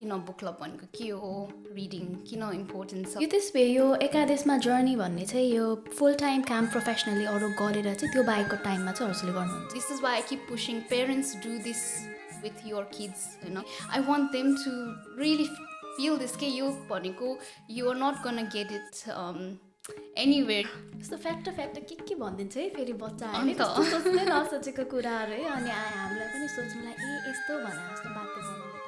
Book club भनेको के हो, रिडिङ किन इम्पोर्टेन्ट छ। यो त्यसो यो एकादेशमा जर्नी भन्ने चाहिँ यो फुल टाइम काम प्रोफेसनली अरू गरेर चाहिँ त्यो बाहेकको टाइममा चाहिँ हजुरले गर्नुहुन्छ. This is why I keep pushing parents do this with your kids होइन. I want them to really feel this के यो भनेको you are not gonna get it anywhere. यस्तो फ्याक्ट के भनिदिन्छ है फेरि बच्चाहरूले अन्त कस्तो सोच्दै नसोचेको कुराहरू है. अनि हामीलाई पनि सोच्नुलाई यस्तो भने जस्तो बाध्य बनाउने टाइप.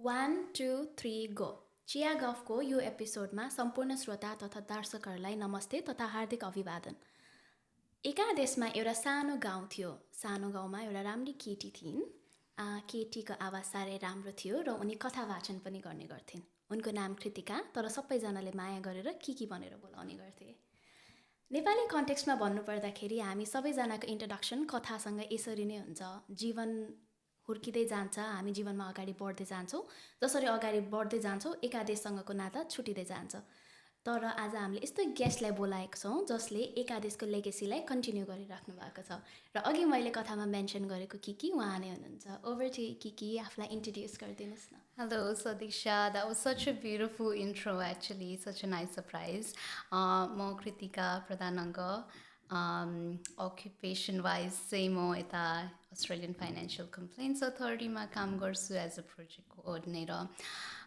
1 2 3 गो. चिया गफको यो एपिसोडमा सम्पूर्ण श्रोता तथा दर्शकहरूलाई नमस्ते तथा हार्दिक अभिवादन. एकादेशमा एउटा सानो गाउँ थियो. सानो गाउँमा एउटा राम्री केटी थिइन्. केटीको आवाज साह्रै राम्रो थियो र उनी कथा वाचन पनि गर्ने गर्थिन्. उनको नाम कृतिका, तर सबैजनाले माया गरेर किकी भनेर बोलाउने गर्थे. नेपाली कन्टेक्स्टमा भन्नुपर्दाखेरि हामी सबैजनाको इन्ट्रोडक्सन कथासँग यसरी नै हुन्छ. जीवन हुर्किँदै जान्छ, हामी जीवनमा अगाडि बढ्दै जान्छौँ. जसरी अगाडि बढ्दै जान्छौँ एकादेशसँगको नाता छुटिँदै जान्छ. तर आज हामीले यस्तो गेस्टलाई बोलाएको छौँ जसले एकादेशको लेगेसीलाई कन्टिन्यू गरिराख्नु भएको छ. र अघि मैले कथामा मेन्सन गरेको किकी उहाँ नै हुनुहुन्छ. ओभर टु किकी, आफूलाई इन्ट्रोड्युस गरिदिनुहोस् न. Hello, Sadiksha. That was such a beautiful intro, actually. Such a nice surprise. म Kritika Pradhananga. Occupation-wise, चाहिँ म यता Australian Financial Complaints Authority मा काम गर्छु as a project coordinator.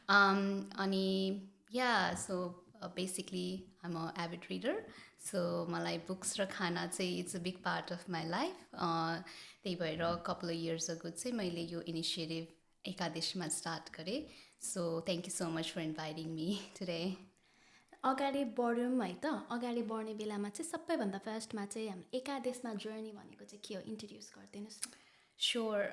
अनि yeah, so basically I'm an avid reader. So मलाई books र खाना चाहिँ it's a big part of my life. त्यही भएर a couple of years ago चाहिँ मैले यो initiative Ekadeshama start गरेँ. So thank you so much for inviting me today. अगाडि बढौँ है त. अगाडि बढ्ने बेलामा चाहिँ सबैभन्दा फर्स्टमा चाहिँ हाम्रो एकादेशमा जर्नी भनेको चाहिँ के हो, इन्ट्रोड्युस गरिदिनुहोस् न. Sure.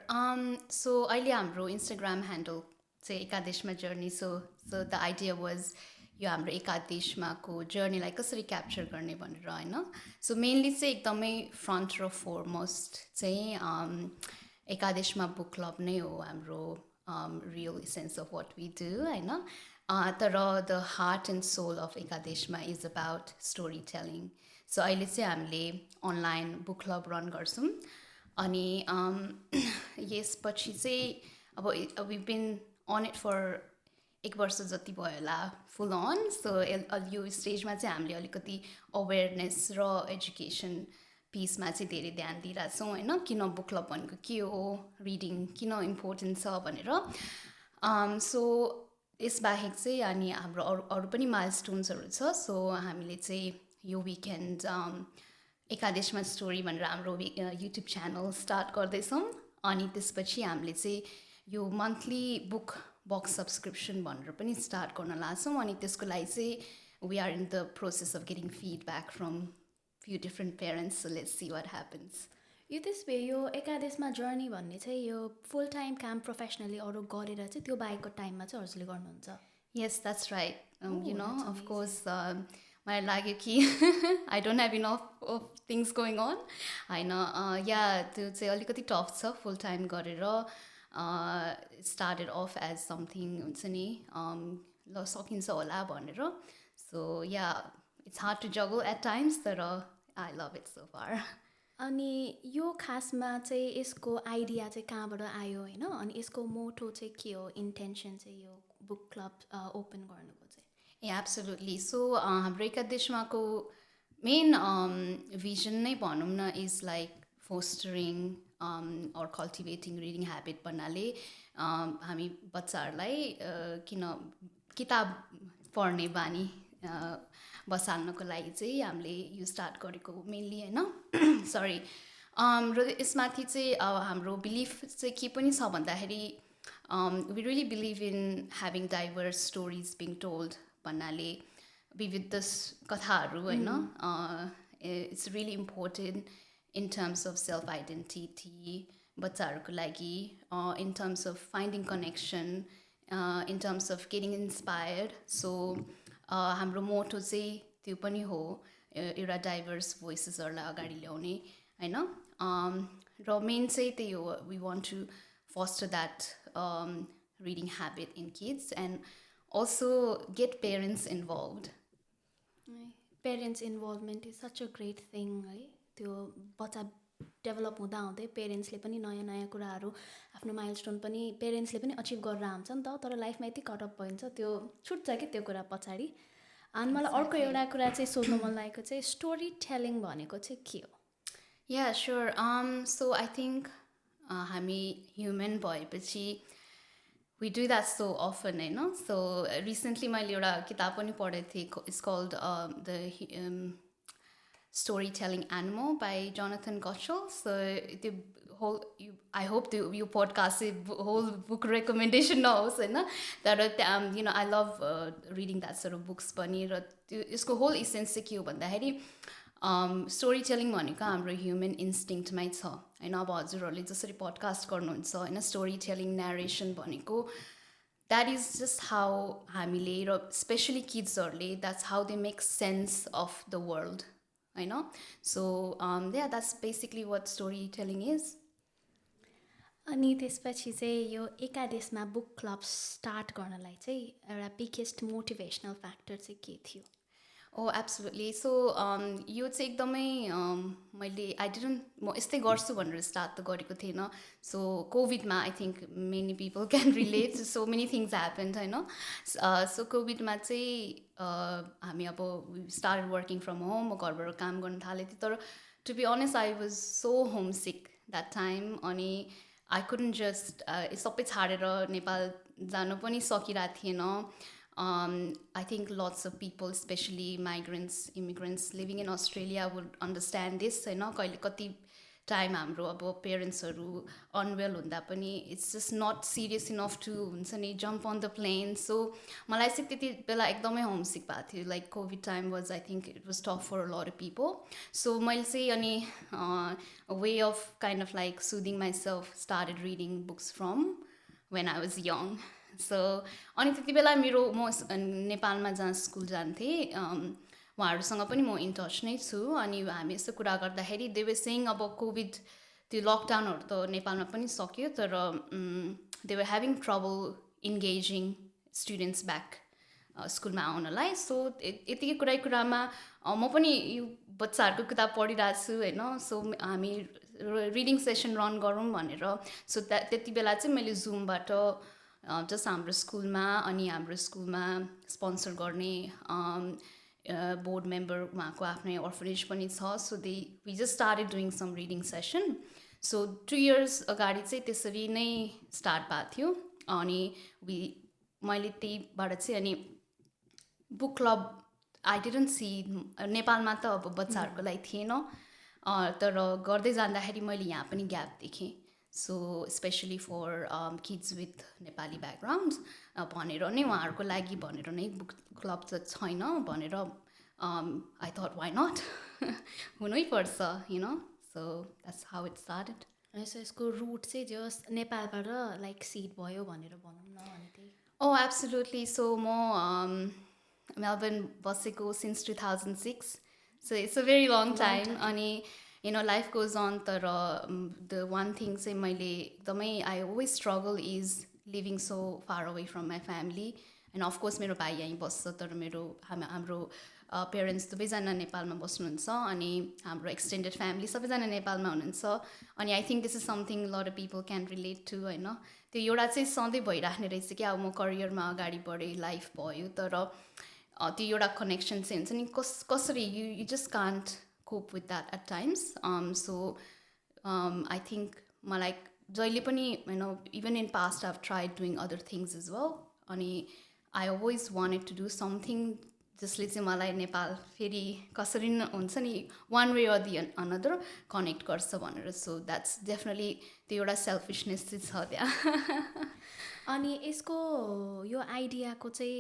So अहिले हाम्रो Instagram handle चाहिँ एकादेशमा journey. So the idea was यो हाम्रो एकादेशमाको जर्नीलाई कसरी क्याप्चर गर्ने भनेर होइन. सो मेनली चाहिँ एकदमै फ्रन्ट र फोरमोस्ट चाहिँ एकादेशमा बुक क्लब नै हो हाम्रो real sense of what we do होइन. तर the heart and soul of एकादेशमा is about story telling. So अहिले चाहिँ हामीले अनलाइन बुक क्लब रन गर्छौँ. अनि यसपछि चाहिँ अब we been on it for 1 वर्ष जति भयो होला फुल अन. सो यो स्टेजमा चाहिँ हामीले अलिकति अवेरनेस र एजुकेसन पिसमा चाहिँ धेरै ध्यान दिइरहेछौँ होइन. किन बुक क्लब भनेको के हो, रिडिङ किन इम्पोर्टेन्ट छ भनेर. सो यसबाहेक चाहिँ अनि हाम्रो अरू पनि माइलस्टोन्सहरू छ. सो हामीले चाहिँ यो विकेन्ड एकादेशमा स्टोरी भनेर हाम्रो युट्युब च्यानल स्टार्ट गर्दैछौँ. अनि त्यसपछि हामीले चाहिँ यो मन्थली बुक बक्स सब्सक्रिप्सन भनेर पनि स्टार्ट गर्न लाग्छौँ. अनि त्यसको लागि चाहिँ we are in the process of getting feedback from few different parents. So let's see what happens. यो त्यसो यो एकादेशमा जर्नी भन्ने चाहिँ यो फुल टाइम काम प्रोफेसनली अरू गरेर चाहिँ त्यो बाहेकको टाइममा चाहिँ हजुरले गर्नुहुन्छ. Yes that's right. You know of course मलाई लाग्यो कि I don't have enough of things going on होइन. या त्यो चाहिँ अलिकति टफ छ फुल टाइम गरेर. स्टार्टेड अफ एज समथिङ हुन्छ नि ल सकिन्छ होला भनेर. So yeah it's hard to juggle at times, तर I love it so far. अनि यो खासमा चाहिँ यसको आइडिया चाहिँ कहाँबाट आयो होइन. अनि यसको मोटो चाहिँ के हो, इन्टेन्सन चाहिँ यो बुक क्लब ओपन गर्नुको चाहिँ. एब्सोल्युटली. सो हाम्रो एकादेशमाको मेन भिजन नै भनौँ न is like fostering or cultivating reading habit भन्नाले हामी बच्चाहरूलाई किन किताब पढ्ने बानी बसाल्नको लागि चाहिँ हामीले यो स्टार्ट गरेको मेनली होइन. सरी. र यसमाथि चाहिँ हाम्रो बिलिफ चाहिँ के पनि छ भन्दाखेरि we really believe in having diverse stories being told भन्नाले विविध कथाहरू होइन. It's really important in terms of self-identity, बच्चाहरूको लागि, in terms of finding connection, in terms of getting inspired. So हाम्रो मोटो चाहिँ त्यो पनि हो, एउटा डाइभर्स भोइसेसहरूलाई अगाडि ल्याउने होइन. र मेन चाहिँ त्यही हो, we want to foster that reading habit in kids and also get parents involved. Parents involvement is such a great thing है. त्यो बच्चा डेभलप हुँदाहुँदै पेरेन्ट्सले पनि नयाँ नयाँ कुराहरू आफ्नो माइलस्टोन पनि पेरेन्ट्सले पनि अचिभ गरेर आउँछ नि त, तर लाइफमा यति कटअप भइन्छ त्यो छुट्छ कि त्यो कुरा पछाडि। अनि मलाई अर्को एउटा कुरा चाहिँ सोध्नु मन लागेको चाहिँ स्टोरी टेलिङ भनेको चाहिँ के हो? Yeah, sure. So I think हामी ह्युमन भएपछि we do that so often, you know. So recently मैले एउटा किताब पनि पढेको थिएँ. It's called the Storytelling Animal by Jonathan Gottschall. So the whole I hope the your podcast whole book recommendation knows, you know, that you know I love reading that sort of books पनि र यसको whole essence चाहिँ के हो भन्दाखेरि story telling भनेको हाम्रो human इन्स्टिङ्क्टमै छ होइन. अब हजुरहरूले जसरी पडकास्ट गर्नुहुन्छ होइन, स्टोरी टेलिङ न्यारेसन भनेको द्याट इज जस्ट हाउ हामीले र स्पेसली किड्सहरूले that's how they make sense of the world होइन. So yeah that's basically what story telling is. अनि त्यसपछि चाहिँ यो एकादेशमा बुक क्लब स्टार्ट गर्नलाई चाहिँ एउटा बिगेस्ट मोटिभेसनल फ्याक्टर चाहिँ के थियो? Oh, absolutely. So यो चाहिँ एकदमै मैले म यस्तै गर्छु भनेर स्टार्ट त गरेको थिएन. सो कोभिडमा I think many people can relate, so many things happened होइन. सो कोभिडमा चाहिँ हामी अब स्टार्ट वर्किङ फ्रम होम, म घरबाट काम गर्न थालेको थिएँ. तर to be honest I was so homesick that time. अनि आई कुडन्ट जस्ट सबै छाडेर नेपाल जानु पनि सकिरहेको थिएन. I think lots of people, especially migrants, immigrants living in Australia would understand this. होइन, कहिले कति टाइम हाम्रो अब पेरेन्ट्सहरू अनवेल हुँदा पनि it's just not serious enough to हुन्छ नि jump on the plane. So मलाई चाहिँ त्यति बेला एकदमै होमसिक भएको थियो. Like COVID time was I think it was tough for a lot of people. So मैले चाहिँ अनि way of kind of like soothing myself started reading books from when I was young. So अनि त्यति बेला म नेपालमा जहाँ school जान्थेँ उहाँहरूसँग पनि म इन टच नै छु. अनि हामी यस्तो कुरा गर्दाखेरि दे वर सेइङ अब कोभिड त्यो लकडाउनहरू त नेपालमा पनि सक्यो, तर they were having trouble engaging students back स्कुलमा आउनलाई. सो यतिकै कुरामा म पनि यो बच्चाहरूको किताब पढिरहेको छु होइन. सो हामी रिडिङ सेसन रन गरौँ भनेर. सो त्यति बेला चाहिँ मैले जुमबाट जस्ट हाम्रो स्कुलमा अनि हाम्रो स्कुलमा स्पोन्सर गर्ने बोर्ड मेम्बर उहाँको आफ्नै अर्फनेज पनि छ. So we just started doing some reading session. So 2 years अगाडि चाहिँ त्यसरी नै स्टार्ट भएको थियो. अनि मैले त्यहीबाट चाहिँ अनि book club I didn't see नेपालमा त अब बच्चाहरूको लागि थिएन, तर गर्दै जाँदाखेरि मैले यहाँ पनि ग्याप देखेँ. So specially for kids with Nepali background भनेर नै उहाँहरूको लागि भनेर नै बुक क्लब त छैन भनेर आई थट वाइ नट हुनै पर्छ you know. So that's how it started. So यसको रुट चाहिँ जस नेपालबाट लाइक सिड भयो भनेर भनौँ न. अनि त्यही Oh, absolutely. So म मेलबर्न बसेको since 2006. So it's a very long time. अनि you know life goes on. तर the one thing चाहिँ मैले एकदमै I always struggle is living so far away from my family. And of course मेरो भाइ यहीँ बस्छ, तर हाम्रो पेरेन्ट्स दुवैजना नेपालमा बस्नुहुन्छ अनि हाम्रो एक्सटेन्डेड फ्यामिली सबैजना नेपालमा हुनुहुन्छ. अनि I think this is something lot of people can relate to होइन. त्यो एउटा चाहिँ सधैँ भइराख्ने रहेछ कि अब म करियरमा अगाडि बढेँ, लाइफ भयो, तर त्यो एउटा कनेक्सन चाहिँ हुन्छ नि कसरी you just can't cope with that at times. So I think मलाई जहिले पनि होइन even in past I have tried doing other things as well. अनि I always wanted to do something जसले चाहिँ मलाई नेपाल फेरि कसरी हुन्छ नि one way or the other connect गर्छ भनेर. सो द्याट्स डेफिनेटली त्यो एउटा सेल्फिसनेस चाहिँ छ त्यहाँ. अनि यसको यो आइडियाको चाहिँ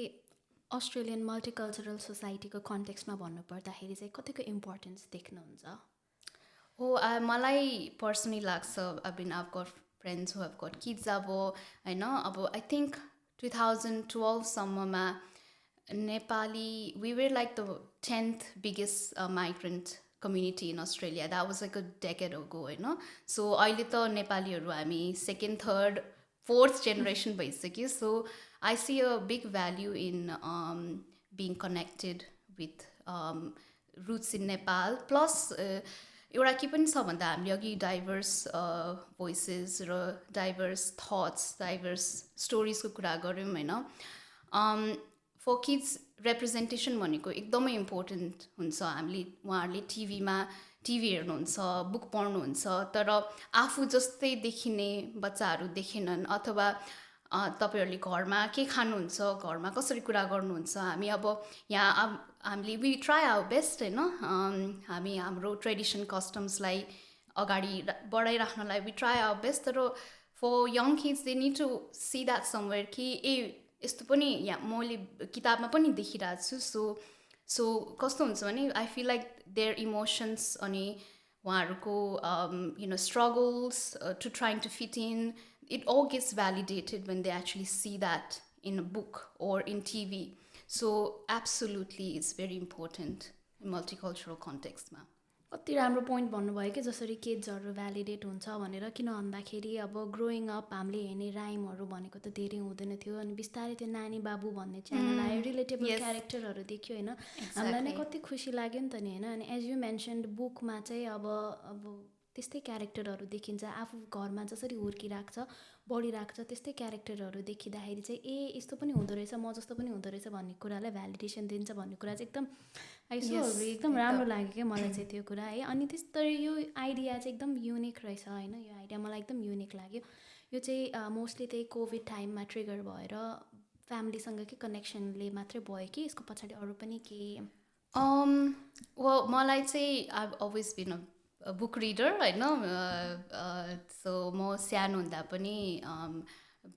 अस्ट्रेलियन मल्टिकल्चरल सोसाइटीको कन्टेक्स्टमा भन्नुपर्दाखेरि चाहिँ कतिको इम्पोर्टेन्स देख्नुहुन्छ? हो मलाई पर्सनली लाग्छ. I've got friends who have got kids अब होइन. अब आई थिङ्क 2012 सम्ममा Nepali, we were like the 10th biggest migrant community in Australia. That was like a decade ago, you know. So अहिले त नेपालीहरू हामी second, third, fourth generation भइसक्यो. So I see a big value in being connected with roots in Nepal. Plus एउटा के पनि छ भन्दा हामीले अघि डाइभर्स भोइसेस र डाइभर्स थट्स डाइभर्स स्टोरिजको कुरा गऱ्यौँ होइन फर किड्स रिप्रेजेन्टेसन भनेको एकदमै इम्पोर्टेन्ट हुन्छ हामीले उहाँहरूले टिभी हेर्नुहुन्छ बुक पढ्नुहुन्छ तर आफू जस्तै देखिने बच्चाहरू देखेनन् अथवा तपाईँहरूले घरमा के खानुहुन्छ घरमा कसरी कुरा गर्नुहुन्छ हामी अब यहाँ हामीले वी ट्राई आवर बेस्ट होइन हामी हाम्रो ट्रेडिसन कस्टम्सलाई अगाडि बढाइराख्नलाई वी ट्राई आवर बेस्ट तर for young kids they need to see that somewhere कि यस्तो पनि यहाँ मैले किताबमा पनि देखिरहेको छु सो कस्तो हुन्छ भने I feel like their emotions अनि उहाँहरूको struggles to trying to fit in it all gets validated when they actually see that in a book or in TV. So absolutely it's very important in multicultural context ma. कति राम्रो point भन्नुभयो कि जसरी किड्सहरू validate हुन्छ भनेर किन भन्दाखेरि अब ग्रोइङ अप हामीले हेर्ने राइमहरू भनेको त धेरै हुँदैन थियो अनि बिस्तारै त्यो नानी बाबु भन्ने च्यानल आयो रिलेटेबल क्यारेक्टरहरू देख्यो होइन हामीलाई नै कति खुसी लाग्यो नि त नि होइन अनि एज यु मेन्सन्ड बुकमा चाहिँ अब त्यस्तै क्यारेक्टरहरू देखिन्छ आफू घरमा जसरी हुर्किरहेको छ बढिरहेको छ त्यस्तै क्यारेक्टरहरू देखिँदाखेरि चाहिँ यस्तो पनि हुँदो रहेछ म जस्तो पनि हुँदो रहेछ भन्ने कुरालाई भ्यालिडेसन दिन्छ भन्ने कुरा चाहिँ एकदम एकदम राम्रो लाग्यो क्या मलाई चाहिँ त्यो कुरा है अनि त्यस्तो यो आइडिया चाहिँ एकदम युनिक रहेछ होइन यो आइडिया मलाई एकदम युनिक लाग्यो यो चाहिँ मोस्टली त्यही कोभिड टाइममा ट्रिगर भएर फ्यामिलीसँगकै कनेक्सनले मात्रै भयो कि यसको पछाडि अरू पनि मलाई चाहिँ I always been a book reader होइन सो म सानो हुँदा पनि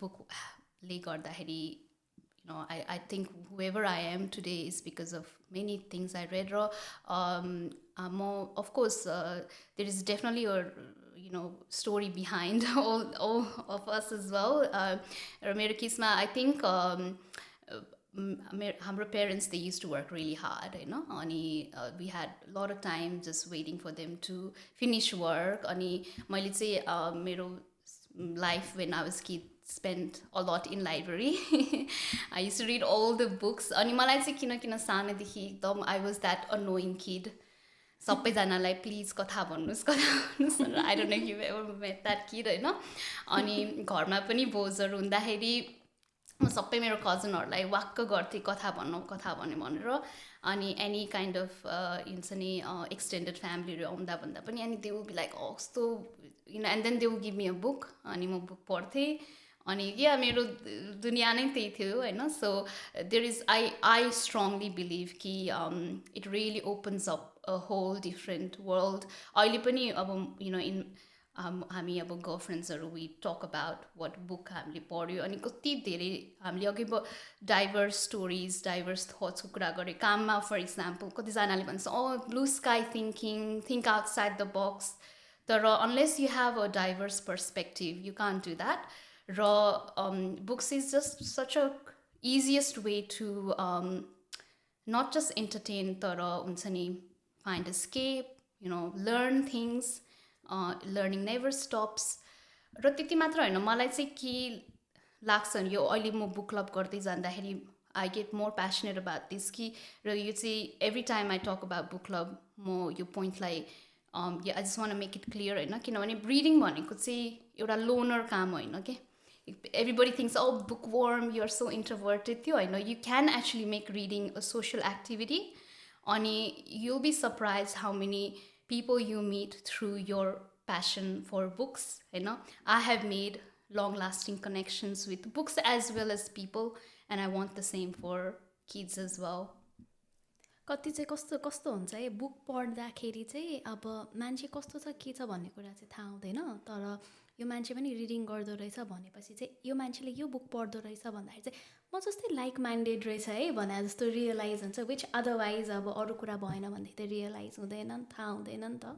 बुकले गर्दाखेरि I think whoever I am today is because of many things I read र of course there is definitely a story behind all of us as well र मेरो केसमा I think हाम्रो parents they used to work really hard होइन अनि we had a lot of time just waiting for them to finish work अनि मैले चाहिँ मेरो life when I was kid spent a lot in library I used to read all the books अनि मलाई चाहिँ किन सानोदेखि एकदम I was that annoying kid सबैजनालाई प्लिज कथा भन्नुहोस् भनेर I don't know if you've ever met that kid होइन अनि घरमा पनि भोजहरू हुँदाखेरि म सबै मेरो कजनहरूलाई वाक्क गर्थेँ कथा भन्ने भनेर अनि एनी काइन्ड अफ हुन्छ नि एक्सटेन्डेड फ्यामिलीहरू आउँदा भन्दा पनि अनि दे विल बी लाइक कस्तो and then they will give me a book अनि म बुक पढ्थेँ अनि या मेरो दुनियाँ नै त्यही थियो होइन so there is I strongly believe कि it really opens up a whole different world अहिले पनि अब इन हामी अब गर्लफ्रेन्ड्सहरू we talk about what book हामीले पढ्यो अनि कति धेरै हामीले अघि डाइभर्स स्टोरिज डाइभर्स थट्सको कुरा गऱ्यो काममा फर इक्जाम्पल कतिजनाले भन्छ blue sky think outside the box तर unless you have a diverse perspective you can't do that र books is just such a easiest way to not just entertain तर हुन्छ नि find escape learn things learning never stops र त्यति मात्र होइन मलाई चाहिँ के लाग्छ भने यो अहिले म बुक क्लब गर्दै जाँदाखेरि I get more passionate about this कि र यो चाहिँ every time I talk about book club म यो पोइन्टलाई I just want make it clear होइन किनभने रिडिङ भनेको चाहिँ एउटा लोनर काम होइन क्या everybody thinks bookworm you're so introverted थियो होइन you can actually make reading a social activity अनि you'll be surprised how many people you meet through your passion for books होइन I have made long lasting connections with books as well as people and I want the same for kids as well कति चाहिँ कस्तो हुन्छ है book पढ्दाखेरि चाहिँ अब मान्छे कस्तो छ के छ भन्ने कुरा चाहिँ थाहा हुँदैन तर यो मान्छे पनि रिडिङ गर्दो रहेछ भनेपछि चाहिँ यो मान्छेले यो बुक पढ्दो रहेछ भन्दाखेरि चाहिँ म जस्तै लाइक माइन्डेड रहेछ है भने जस्तो रियलाइज हुन्छ विच अदरवाइज अब अरू कुरा भएन भन्दाखेरि त रियलाइज हुँदैन थाहा हुँदैन नि त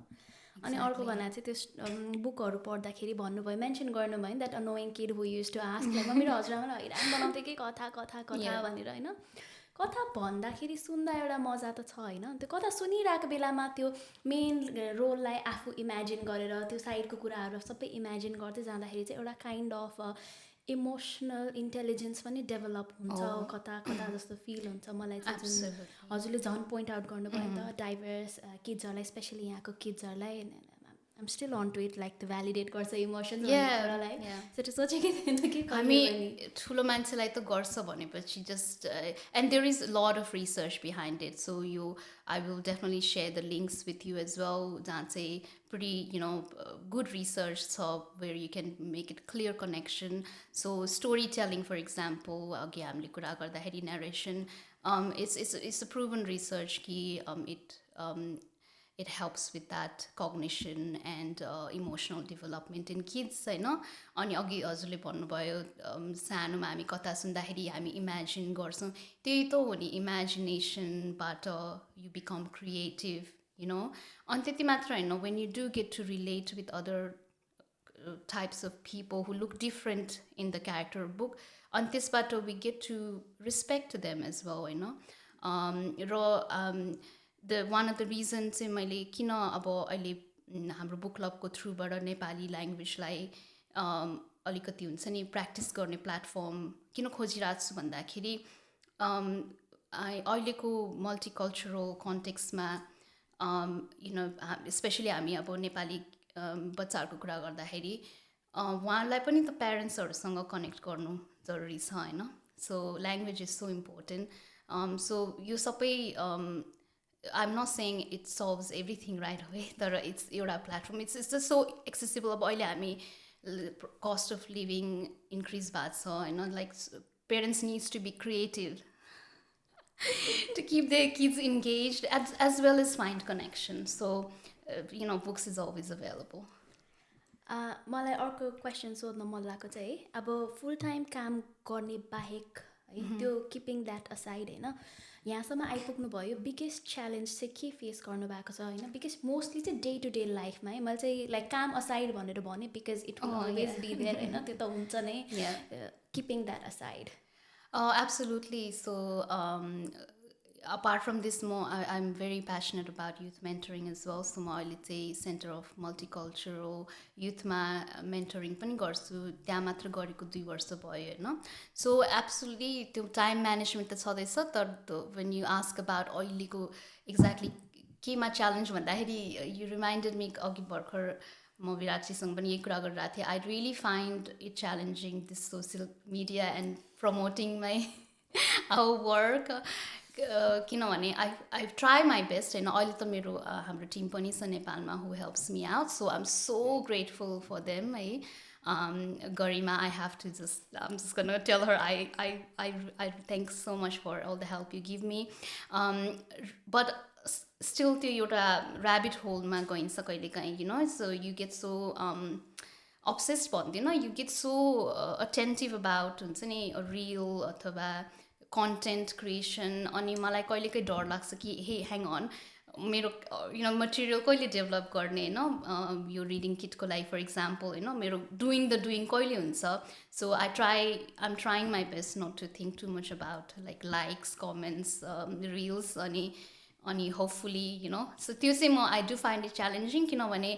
अनि अर्को भन्दा चाहिँ त्यो बुकहरू पढ्दाखेरि भन्नुभयो मेन्सन गर्नुभयो नि that annoying kid who used to ask like मेरो हजुरआमालाई हैरान बनाउँथ्यो कि कथा भनेर होइन कथा भन्दाखेरि सुन्दा एउटा मजा त छ होइन त्यो कथा सुनिरहेको बेलामा त्यो मेन रोललाई आफू इमेजिन गरेर त्यो साइडको कुराहरू सबै इमेजिन गर्दै जाँदाखेरि चाहिँ एउटा काइन्ड अफ इमोसनल इन्टेलिजेन्स पनि डेभलप हुन्छ कता कता जस्तो फिल हुन्छ मलाई चाहिँ जुन Absolutely. हजुरले झन् पोइन्ट आउट गर्नुभयो नि त डाइभर्स किड्सहरूलाई स्पेसली यहाँको किड्सहरूलाई I'm still on to it like त्यो भ्यालिडेट गर्छ इमोसन्स कुरालाई त्यो सोचेकै थिएन कि हामी ठुलो मान्छेलाई त गर्छ भनेपछि just and there is lot of research behind it so यो I will definitely share the links with you as well जहाँ चाहिँ pretty good research छ where you can make it clear connection so storytelling for example अघि हामीले कुरा गर्दाखेरि narration it's a proven research कि it helps with that cognition and emotional development in kids होइन अनि अघि हजुरले भन्नुभयो सानोमा हामी कथा सुन्दाखेरि हामी इमेजिन गर्छौँ त्यही त हो नि इमेजिनेसनबाट you become creative अनि त्यति मात्र होइन when you do get to relate with other types of people who look different in the character book अनि त्यसबाट we get to respect them as well र one of the reasons चाहिँ मैले किन अब अहिले हाम्रो बुक क्लबको थ्रुबाट नेपाली ल्याङ्ग्वेजलाई अलिकति हुन्छ नि प्र्याक्टिस गर्ने प्लेटफर्म किन खोजिरहेको छु भन्दाखेरि अहिलेको मल्टिकल्चरल कन्टेक्स्टमा स्पेसली हामी अब नेपाली बच्चाहरूको कुरा गर्दाखेरि उहाँहरूलाई पनि त प्यारेन्ट्सहरूसँग कनेक्ट गर्नु जरुरी छ होइन so language is so important so यो सबै I'm not saying it solves everything right away तर it's एउटा platform it's just so accessible अब अहिले हामी cost of living increase भएको छ होइन like parents needs to be creative to keep their kids engaged as well as find connection so books is always available मलाई अर्को question सोध्न मन लागेको चाहिँ अब फुल टाइम काम गर्ने बाहेक है त्यो किपिङ द्याट असाइड होइन यहाँसम्म आइपुग्नु भयो बिगेस्ट च्यालेन्ज चाहिँ के फेस गर्नुभएको छ होइन बिकज मोस्टली चाहिँ डे टु डे लाइफमा है मैले चाहिँ लाइक काम असाइड भनेर भने because it will always be there होइन त्यो त हुन्छ नै keeping that aside absolutely so apart from this I'm very passionate about youth mentoring as well so म अहिले चाहिँ सेन्टर अफ मल्टिकल्चरल युथमा मेन्टरिङ पनि गर्छु त्यहाँ मात्र गरेको 2 वर्ष भयो होइन सो एब्सोल्युटली त्यो टाइम म्यानेजमेन्ट त छँदैछ तर वेन यु आस्क अबाउट अहिलेको एक्ज्याक्टली केमा च्यालेन्ज भन्दाखेरि यु रिमाइन्डेड मी अघि भर्खर म विराटजीसँग पनि यही कुरा गरिरहेको थिएँ I really find it challenging this social media and promoting my our work किनभने आई ट्राई माई बेस्ट होइन अहिले त मेरो हाम्रो टिम पनि छ नेपालमा who helps me out so I am so grateful for them है Garima I have to just I'm just gonna tell her I thank so much for all the help you give me but still त्यो एउटा rabbit होलमा गइन्छ कहिले काहीँ so you get so obsessed भन्दैन you get so attentive about हुन्छ नि reel अथवा कन्टेन्ट क्रिएसन अनि मलाई कहिलेकै डर लाग्छ कि हे ह्याङ अन मेरो मटेरियल कहिले डेभलप गर्ने होइन यो रिडिङ किटको लागि फर इक्जाम्पल होइन मेरो डुइङ कहिले हुन्छ so I'm trying my best not to think too much about like likes comments reels अनि होपफुली सो त्यो चाहिँ म I do find it challenging किनभने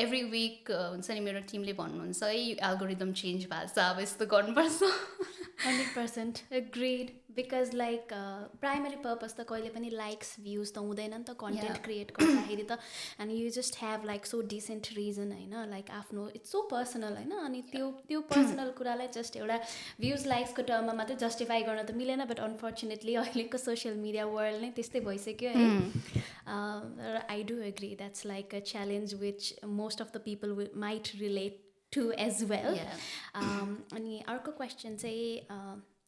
एभ्री विक हुन्छ नि मेरो टिमले भन्नुहुन्छ है एल्गोरिदम चेन्ज भएको छ अब यस्तो गर्नुपर्छ 100% agreed because like primary purpose त कहिले पनि लाइक्स भ्युज त हुँदैन नि त कन्टेन्ट क्रिएट गर्दाखेरि त and you just have like so decent reason होइन लाइक आफ्नो इट्स सो पर्सनल होइन अनि त्यो पर्सनल कुरालाई जस्ट एउटा भ्युज लाइक्सको टर्ममा मात्रै जस्टिफाई गर्न त मिलेन बट अनफर्चुनेटली अहिलेको सोसियल मिडिया वर्ल्ड नै त्यस्तै भइसक्यो है I do agree that's like a challenge which most of the people might relate to as well अनि अर्को क्वेसन चाहिँ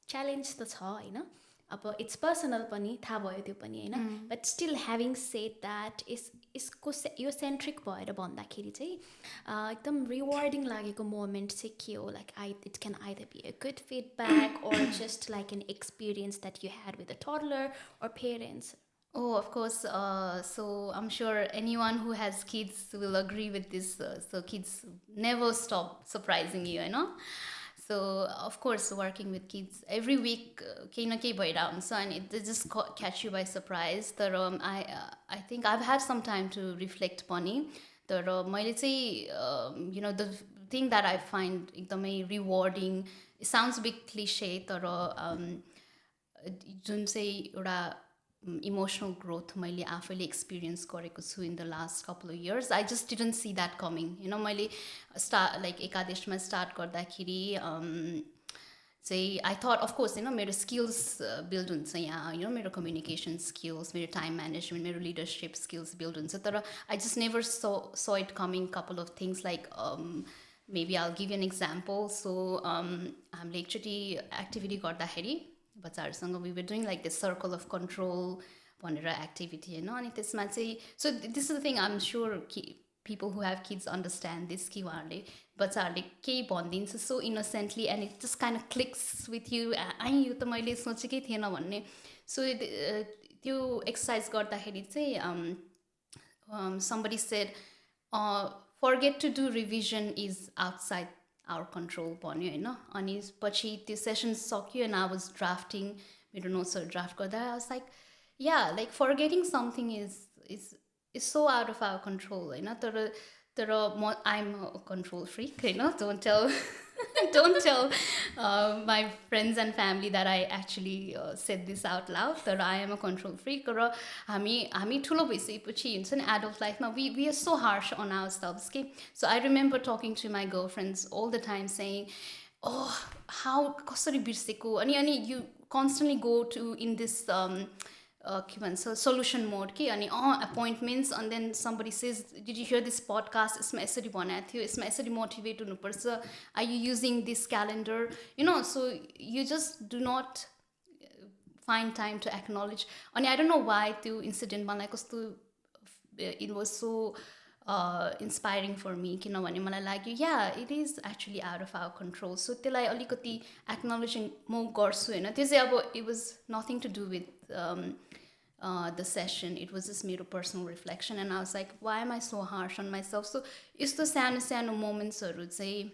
च्यालेन्ज त छ होइन अब इट्स पर्सनल पनि थाहा भयो त्यो पनि होइन but still having shed that यसको यो सेन्ट्रिक भएर भन्दाखेरि चाहिँ एकदम रिवार्डिङ लागेको मोमेन्ट चाहिँ के हो like it can either be a good feedback or just like an experience that you had with a toddler or parents? Oh, of course. So I'm sure anyone who has kids will agree with this. So kids never stop surprising you, So of course, working with kids every week, and it just catch you by surprise. I think I've had some time to reflect upon it. मैले चाहिँ thing that I find एकदमै rewarding, it sounds a bit cliche तर जुन चाहिँ एउटा emotional growth मैले आफैले experience गरेको छु in the last couple of years I just didn't see that coming मैले लाइक एकादेशमा स्टार्ट गर्दाखेरि चाहिँ आई थट अफकोर्स मेरो स्किल्स बिल्ड हुन्छ यहाँ मेरो कम्युनिकेसन स्किल्स मेरो टाइम म्यानेजमेन्ट मेरो लिडरसिप स्किल्स बिल्ड हुन्छ तर I just never saw it coming couple of things like maybe I'll give an example so हामीले एकचोटि एक्टिभिटी गर्दाखेरि बच्चाहरूसँग we were doing like the circle of control भनेर activity अनि त्यसमा चाहिँ so this is the thing I am sure कि people who have kids understand this कि उहाँहरूले बच्चाहरूले केही भनिदिन्छ so innocently and it just kind of clicks with you यो त मैले सोचेकै थिएन भन्ने सो त्यो एक्सर्साइज गर्दाखेरि चाहिँ somebody said forget to do revision is outside our control भन्यो होइन अनि पछि त्यो सेसन सक्यो एन्ड आई वाज ड्राफ्टिङ मेरो नोट्सहरू ड्राफ्ट गर्दा I was like forgetting something is so out of our control होइन तर म आइएम अ कन्ट्रोल फ्रिक होइन don't tell my friends and family that I actually said this out loud तर I am a control freak र हामी ठुलो भइसकेपछि हुन्छ नि एडल्ट लाइफमा we are so harsh on ourselves के so I remember talking to my girlfriends all the time saying how कसरी बिर्सेको अनि you constantly go to in this के भन्छ सल्युसन मोड कि अनि appointments and then somebody says did you hear this podcast यसमा यसरी भनेको थियो यसमा यसरी मोटिभेट हुनुपर्छ are you using this calendar so you just do not find time to acknowledge अनि आई डोन्ट नो वाइ त्यो इन्सिडेन्ट मलाई कस्तो it was so inspiring for me किनभने मलाई लाग्यो it is actually out of our control so त्यसलाई अलिकति acknowledging म गर्छु होइन त्यो चाहिँ अब it was nothing to do with the session. It was just मेरो personal reflection and I was like, why am I so harsh on myself? So यस्तो सानो मोमेन्ट्सहरू चाहिँ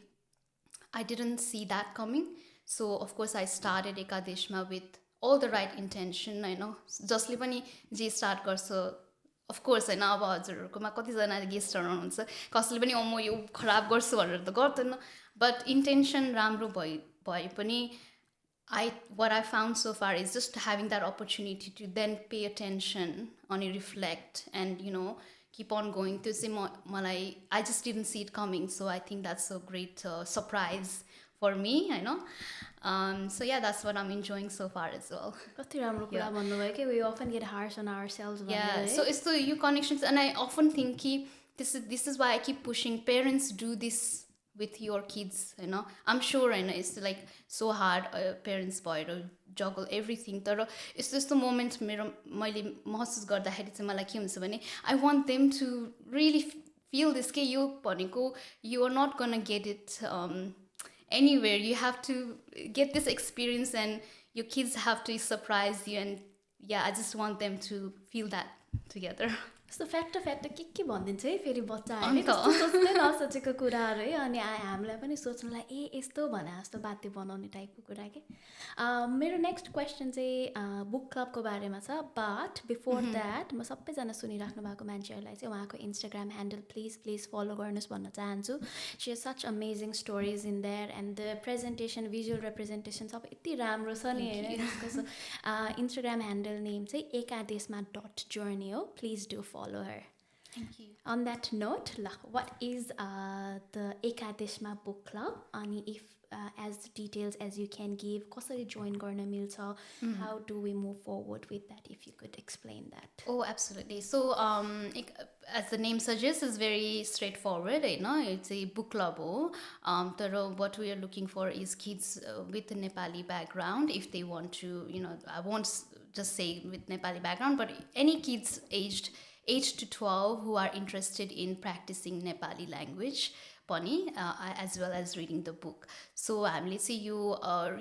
I didn't see that coming. So of course I started Ekadeshma with all the right intention, जसले पनि जे start गर्छ of course होइन अब हजुरहरूकोमा कतिजना गेस्टहरू हुनुहुन्छ कसैले पनि म यो खराब गर्छु भनेर त गर्दैन बट इन्टेन्सन राम्रो भए पनि what I found so far is just having that opportunity to then pay attention on it, reflect and keep on going to say I just didn't see it coming so I think that's a great surprise for me so yeah that's what I'm enjoying so far as well कति राम्रो कुरा भन्नुभयो कि we often get harsh on ourselves so it's the you connections and I often think this is why I keep pushing parents do this with your kids I'm sure it's like so hard parents भएर juggle everything तर it's just the moment मैले महसुस गर्दाखेरि चाहिँ मलाई के हुन्छ भने I want them to really feel this के यो भनेको you are not gonna get it anywhere you have to get this experience and your kids have to surprise you and I just want them to feel that together यस्तो fact के भनिदिन्छ है फेरि बच्चाहरूले सोच्दै नसोचेको कुराहरू है अनि हामीलाई पनि सोच्नुलाई यस्तो भने जस्तो बाध्य बनाउने टाइपको कुरा के मेरो नेक्स्ट क्वेसन चाहिँ बुक क्लबको बारेमा छ बट बिफोर द्याट म सबैजना सुनिराख्नु भएको मान्छेहरूलाई चाहिँ उहाँको इन्स्टाग्राम ह्यान्डल प्लिज फलो गर्नुहोस् भन्न चाहन्छु she has such amazing stories in there and the presentation visual representation सबै यति राम्रो छ नि होइन त्यसको इन्स्टाग्राम ह्यान्डल नेम चाहिँ एकादेशमा .journey हो please do follow her. Thank you. On that note, what is the Ekadeshma book club? And if as details as you can give, कसरी join गर्न मिल्छ? How do we move forward with that? If you could explain that. Oh, absolutely. So, as the name suggests, it's very straightforward. It's a book club. What we are looking for is kids with a Nepali background. If they want to, I won't just say with Nepali background, but any kids aged 8 to 12 who are interested in practicing Nepali language पनि as well as reading the book. So हामीले चाहिँ यो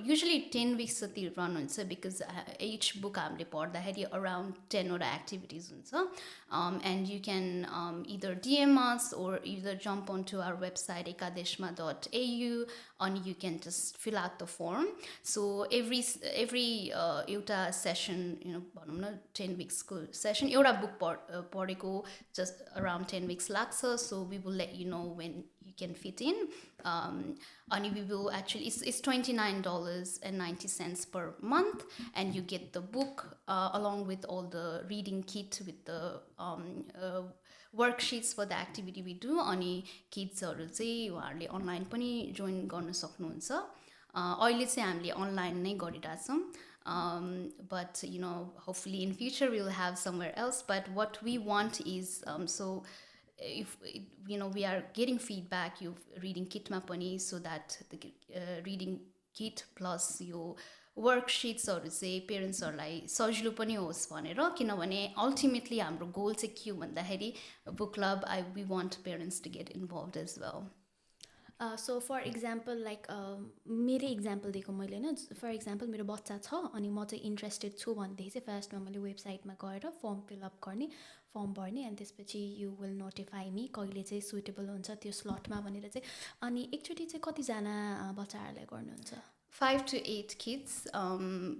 usually 10 weeks जति run हुन्छ because each book हामीले पढ्दाखेरि around 10वटा activities हुन्छ and you can either DM us or either jump onto our website ekadeshma.au and you can just fill out the form. So every एउटा session भनौँ न 10 weeks को session एउटा book पढेको just around 10 weeks लाग्छ so we will let you know when you can fit in. And we will actually, it's $29.90 per month, and you get the book along with all the reading kit with the worksheets for the activity we do. अनि किड्सहरू चाहिँ उहाँहरूले online पनि join गर्न सक्नुहुन्छ. अहिले चाहिँ हामीले online नै गरिरहेछौँ. But hopefully in future we'll have somewhere else. But what we want is so if we are getting feedback you reading kit ma pani, so that the reading kit plus your worksheets or say parents हरूलाई सजिलो पनि होस् भनेर. किनभने ultimately हाम्रो goal चाहिँ के हो भन्दाखेरि book club, we want parents to get involved as well. So for example, like मेरो इक्जाम्पल दिएको मैले होइन, फर इक्जाम्पल मेरो बच्चा छ अनि म चाहिँ इन्ट्रेस्टेड छु भनेदेखि चाहिँ फर्स्टमा मैले वेबसाइटमा गएर फर्म फिलअप गर्ने, फर्म भर्ने, अनि त्यसपछि यु विल नोटिफाई मी कहिले चाहिँ सुटेबल हुन्छ त्यो स्लटमा भनेर चाहिँ. अनि एकचोटि चाहिँ कतिजना बच्चाहरूलाई गर्नुहुन्छ? 5 to 8 kids,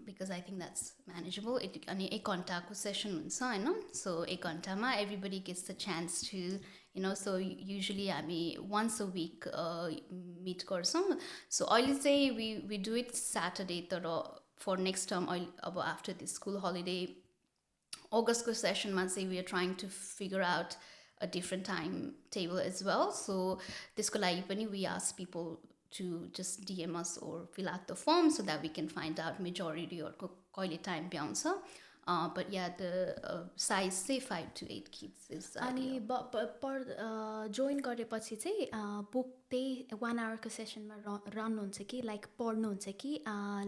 because I think that's manageable. अनि 1 घण्टाको सेसन हुन्छ होइन. So 1 घण्टामा everybody gets the chance to so usually हामी once a week meet गर्छौँ. So अहिले चाहिँ we do it Saturday, तर for next term अब after the school holiday अगस्तको सेसनमा चाहिँ we are trying to figure out a different time table as well. So त्यसको लागि पनि we ask people to just DM us or fill out the form so that we can find out majority or कहिले time भ्याउँछ. But yeah, the size say 5 to 8 kids is अनि पर join गरेपछि चाहिँ book त्यही 1 आवरको सेसनमा run हुन्छ कि like पढ्नुहुन्छ कि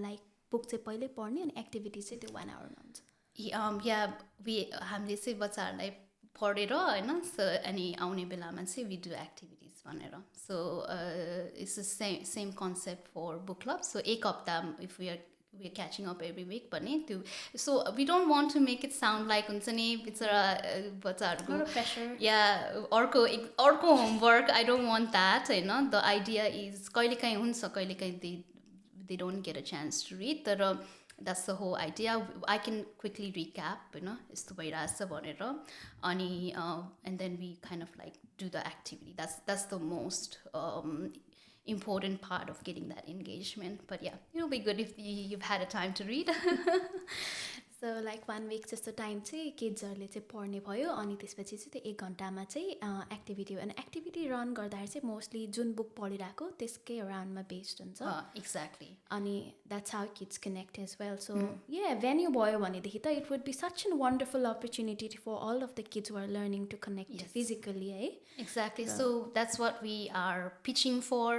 लाइक बुक चाहिँ पहिल्यै पढ्ने अनि एक्टिभिटी चाहिँ त्यो 1 आवरमा हुन्छ? हामीले चाहिँ बच्चाहरूलाई पढेर होइन अनि आउने बेलामा चाहिँ we do activities भनेर. So it's the same concept for book club. So एक हप्ता if we are catching up every week पनि त्यो. So we don't want to make it sound like हुन्छ नि बिचरा बच्चाहरूको No pressure. Yeah, अर्को homework. I don't want that होइन. The idea is कहिलेकाहीँ हुन्छ, कहिलेकाहीँ they don't get a chance to read. तर that's the whole idea. I can quickly recap यस्तो भइरहेछ भनेर. अनि and then we kind of like do the activity. That's the most important part of getting that engagement. But yeah, it'll be good if you've had a time to read. So like 1 week जस्तो time चाहिँ किड्सहरूले चाहिँ पढ्ने भयो अनि त्यसपछि चाहिँ त्यो 1 घण्टामा चाहिँ एक्टिभिटी हो. अनि एक्टिभिटी रन गर्दाखेरि चाहिँ मोस्टली जुन बुक पढिरहेको त्यसकै अराउन्डमा बेस्ड हुन्छ. Exactly. अनि that's how kids connect as well. So venue भयो भनेदेखि त it would be such an wonderful opportunity for all of the kids who are learning to connect physically है. Exactly. So that's what we are pitching for.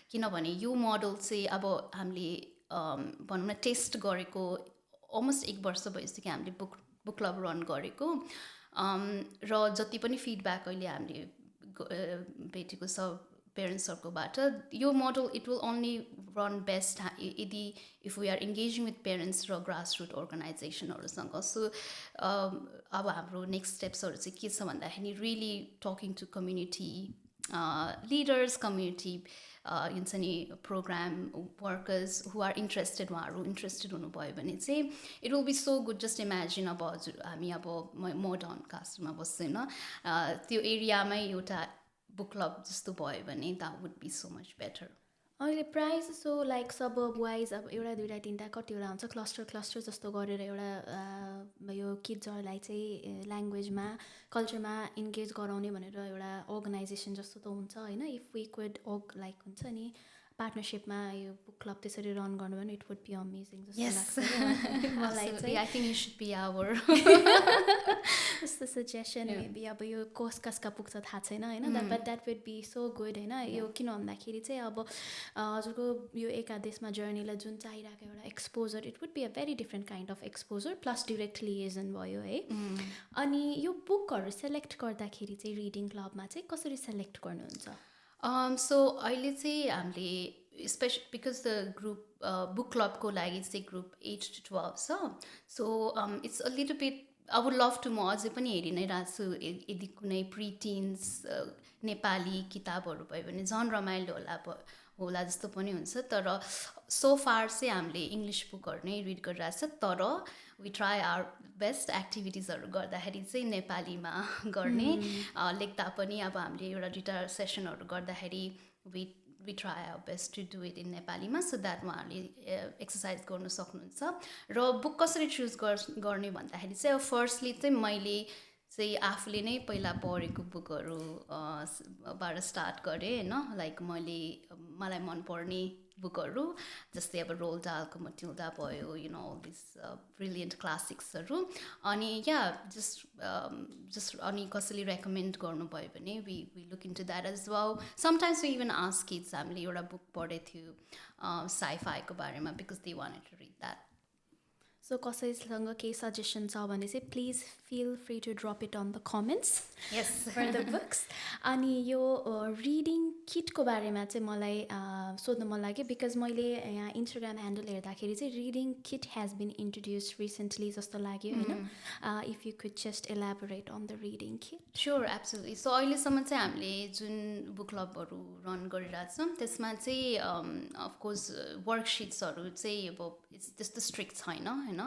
किनभने यो model चाहिँ अब हामीले भनौँ न टेस्ट गरेको almost 1 वर्ष भइसक्यो हामीले बुक क्लब रन गरेको. र जति पनि फिडब्याक अहिले हामीले भेटेको छ पेरेन्ट्सहरूकोबाट, यो model it will only run best यदि if we are engaging with parents र ग्रास रुट अर्गनाइजेसनहरूसँग. सो अब हाम्रो नेक्स्ट स्टेप्सहरू चाहिँ के छ भन्दाखेरि really talking to community leaders, community हुन्छ नि programme workers who are interested, उहाँहरू इन्ट्रेस्टेड हुनुभयो भने चाहिँ it will be so good. Just imagine अब हजुर हामी अब म डनकास्टमा बस्छु होइन, त्यो एरियामै एउटा बुक क्लब जस्तो भयो भने that would be so much better. अहिले प्राइस सो लाइक सबब वाइज अब एउटा 2टा 3टा कतिवटा हुन्छ क्लस्टर जस्तो गरेर एउटा यो किड्सहरूलाई चाहिँ ल्याङ्ग्वेजमा कल्चरमा इन्गेज गराउने भनेर एउटा अर्गनाइजेसन जस्तो त हुन्छ होइन. इफ वी कुड लाइक हुन्छ नि पार्टनरसिपमा यो बुक क्लब त्यसरी रन गर्नु भने इट वुड बी अमेजिङ जस्तो लाग्छ मलाई चाहिँ. I think it should be our जस्तो सजेसन मेबी. अब यो कसका पुग्छ थाहा छैन होइन, but that would be so good होइन. यो किन भन्दाखेरि चाहिँ अब हजुरको यो एकादेशमा जर्नीलाई जुन चाहिरहेको एउटा exposure, it would be a very different kind of exposure plus direct liaison भयो है. अनि यो बुकहरू सेलेक्ट गर्दाखेरि चाहिँ रिडिङ क्लबमा चाहिँ कसरी सेलेक्ट गर्नुहुन्छ? सो अहिले चाहिँ हामीले special because the group book क्लबको लागि चाहिँ ग्रुप 8 to 12 छ. So it's a little bit I would love to, म अझै पनि हेरि नै रहेको छु यदि कुनै प्रिटिन्स नेपाली किताबहरू भयो भने झन् रमाइलो होला जस्तो पनि हुन्छ तर सो फार चाहिँ हामीले इङ्ग्लिस बुकहरू नै रिड गरिरहेको छ तर वी ट्राई आवर बेस्ट एक्टिभिटिजहरू गर्दाखेरि चाहिँ नेपालीमा गर्ने लेख्दा पनि अब हामीले एउटा दुईवटा सेसनहरू गर्दाखेरि we try our best to do it in नेपालीमा सो द्याट उहाँहरूले एक्सर्साइज गर्न सक्नुहुन्छ र बुक कसरी चुज गर्ने भन्दाखेरि चाहिँ अब फर्स्टली चाहिँ मैले चाहिँ आफूले नै पहिला पढेको बुकहरू बाट स्टार्ट गरेँ होइन लाइक मलाई मनपर्ने बुकहरू जस्तै अब रोल डालको मटिल्डा भयो अल दिस ब्रिलियन्ट क्लासिक्सहरू अनि जस्ट अनि कसैले रेकमेन्ड गर्नुभयो भने we look into that as well sometimes we even ask kids हामीले एउटा बुक पढेको थियो साइफाईको बारेमा because they wanted to read that so कसैसँग केही सजेसन छ भने चाहिँ please feel free to drop it on the comments for the books अनि यो रिडिङ किटको बारेमा चाहिँ मलाई सोध्नु मन लाग्यो बिकज मैले यहाँ इन्स्टाग्राम ह्यान्डल हेर्दाखेरि चाहिँ reading kit has been introduce recently जस्तो लाग्यो होइन if you could just elaborate on the reading kit sure absolutely so अहिलेसम्म चाहिँ हामीले जुन बुक क्लबहरू रन गरिरहेको छौँ त्यसमा चाहिँ अफकोर्स वर्कसिट्सहरू चाहिँ अब त्यस्तो स्ट्रिक्ट छैन होइन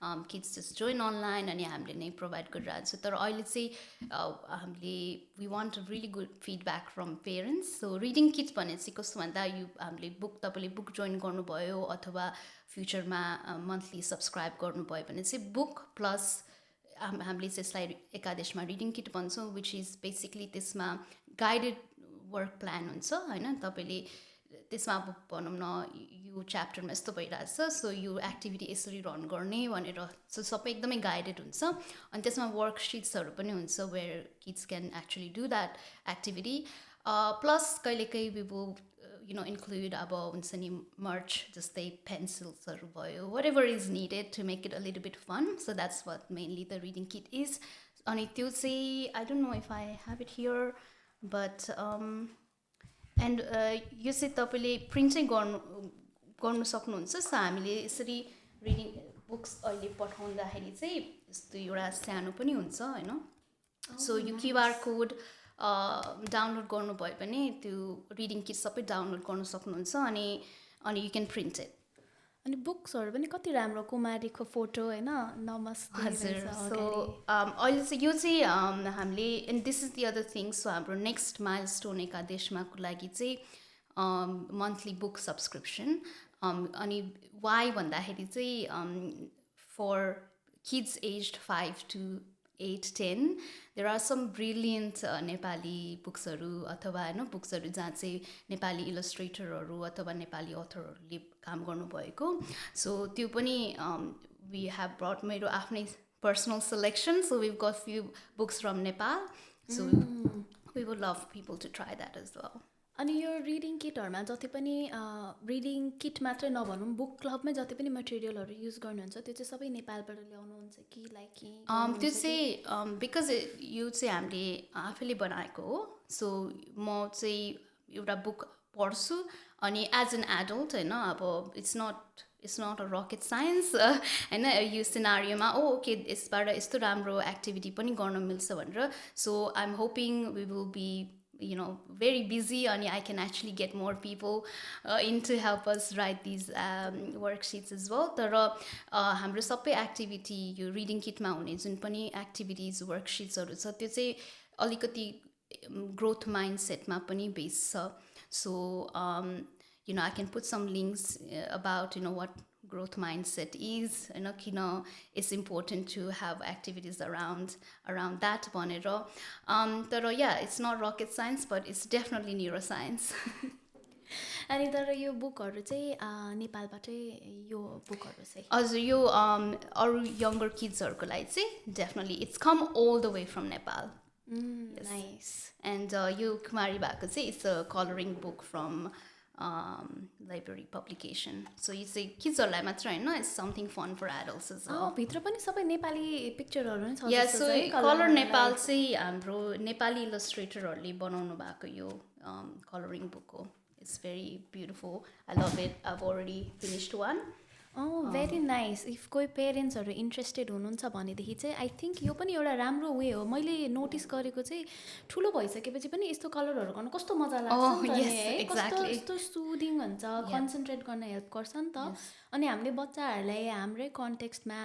किड्स जस्ट जोइन अनलाइन अनि हामीले नै प्रोभाइड गरिरहेको छ तर अहिले चाहिँ हामीले we want a really good feedback from parents so reading kits भने चाहिँ कस्तो भन्दा हामीले तपाईँले बुक जोइन गर्नुभयो अथवा फ्युचरमा मन्थली सब्सक्राइब गर्नुभयो भने चाहिँ बुक प्लस हामीले चाहिँ यसलाई एकादेशमा रिडिङ किट भन्छौँ विच इज बेसिकली त्यसमा गाइडेड वर्क प्लान हुन्छ होइन तपाईँले त्यसमा अब भनौँ न यो च्याप्टरमा यस्तो भइरहेछ सो यो एक्टिभिटी यसरी रन गर्ने भनेर सो सबै एकदमै गाइडेड हुन्छ अनि त्यसमा वर्कसिट्सहरू पनि हुन्छ where kids can actually do that activity plus कहिलेकाहीँ वी विल इन्क्लुड अब हुन्छ नि मर्च जस्तै पेन्सिल्सहरू भयो whatever is needed to make it a little bit fun so that's what mainly the reading kit is अनि त्यो चाहिँ I don't know if I have it here but and यो चाहिँ तपाईँले प्रिन्ट चाहिँ गर्नु सक्नुहुन्छ सो हामीले यसरी रिडिङ बुक्स अहिले पठाउँदाखेरि चाहिँ यस्तो एउटा सानो पनि हुन्छ होइन सो यो क्युआर कोड डाउनलोड गर्नुभयो भने त्यो रिडिङ किट सबै डाउनलोड गर्नु सक्नुहुन्छ अनि यु क्यान प्रिन्ट इट अनि बुक्सहरू पनि कति राम्रो कुमारीको फोटो होइन नमस्ते हजुर सो अहिले चाहिँ यो चाहिँ हामीले and this is the other thing so हाम्रो नेक्स्ट माइलस्टोन एकादेशमाको लागि चाहिँ मन्थली बुक सब्सक्रिप्सन अनि वाइ भन्दाखेरि चाहिँ for kids aged 5 to 8-10 there are some brilliant Nepali बुक्सहरू अथवा होइन बुक्सहरू जहाँ चाहिँ नेपाली इलस्ट्रेटरहरू अथवा नेपाली अथरहरूले काम गर्नुभएको सो त्यो पनि वी हेभ ब्रट मेरो आफ्नै personal selection so we've got few books from Nepal so we would love people to try that as well अनि यो रिडिङ किटहरूमा जति पनि रिडिङ किट मात्रै नभनौँ बुक क्लबमै जति पनि मटेरियलहरू युज गर्नुहुन्छ त्यो चाहिँ सबै नेपालबाट ल्याउनुहुन्छ कि लाइक त्यो चाहिँ बिकज यो चाहिँ हामीले आफैले बनाएको हो सो म चाहिँ एउटा बुक पढ्छु अनि एज एन एडल्ट होइन अब it's not a rocket science होइन यो सिनारियोमा ओके यसबाट यस्तो राम्रो एक्टिभिटी पनि गर्न मिल्छ भनेर so I am hoping we will be very busy and I can actually get more people in to help us write these worksheets as well. तर हाम्रो सबै एक्टिभिटी यो रिडिङ किटमा हुने जुन पनि एक्टिभिटिज वर्कसिट्सहरू छ त्यो चाहिँ अलिकति ग्रोथ माइन्ड सेटमा पनि बेस छ so I can put some links about what growth mindset is किन it's important to have activities around that भनेर तर it's not rocket science but it's definitely neuroscience अनि तर यो बुकहरू चाहिँ नेपालबाटै यो बुकहरू चाहिँ हजुर यो अरू यङ्गर किड्सहरूको लागि चाहिँ definitely it's come all the way from Nepal nice and यो कुमारी भएको चाहिँ it's a colouring book from library publication so यो चाहिँ किड्सहरूलाई मात्र होइन it's something fun for adults as well भित्र पनि सबै नेपाली पिक्चरहरू नै छ या सो कलर नेपाल चाहिँ हाम्रो नेपाली इलस्ट्रेटरहरूले बनाउनु भएको यो कलरिङ बुक हो it's very beautiful I love it I've already finished one very nice if कोही पेरेन्ट्सहरू इन्ट्रेस्टेड हुनुहुन्छ भनेदेखि चाहिँ आई थिङ्क यो पनि एउटा राम्रो वे हो मैले नोटिस गरेको चाहिँ ठुलो भइसकेपछि पनि यस्तो कलरहरू गर्न कस्तो मजा लाग्छ नि त नि है कस्तो यस्तो सुदिङ हुन्छ कन्सन्ट्रेट गर्न हेल्प गर्छ नि त अनि हामीले बच्चाहरूलाई हाम्रै कन्टेक्स्टमा